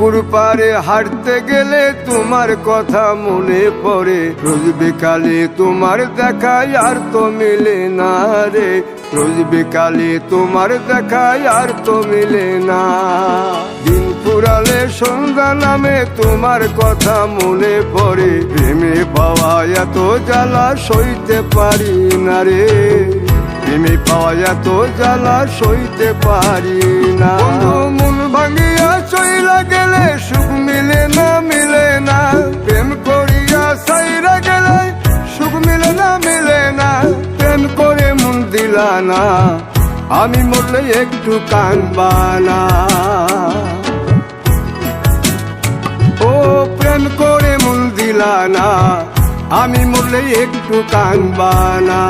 পুকুর পাড়ে হাঁটতে গেলে তোমার কথা মনে পড়ে, রোজ বিকালে তোমার দেখা আর তো মিলে না রে, রোজ বিকালে তোমার দেখা আর তো মিলে না। দিন ফুরালে সন্ধ্যা নামে তোমার কথা মনে পড়ে, প্রেমে পাওয়া এত জ্বালা সইতে পারি না রে, প্রেমে পাওয়া এত জ্বালা সইতে পারি না। মন ভাঙিয়া চইলা গেলে সুখ মিলে না, মিলে না, প্রেম করিয়া সাইরা গেলে সুখ মিলে না, মিলে না, প্রেম করে মন দিলা না, আমি মরলে একটু কানবা না। ও প্রেম করে মন দিলা না, আমি মরলে একটু কানবা না।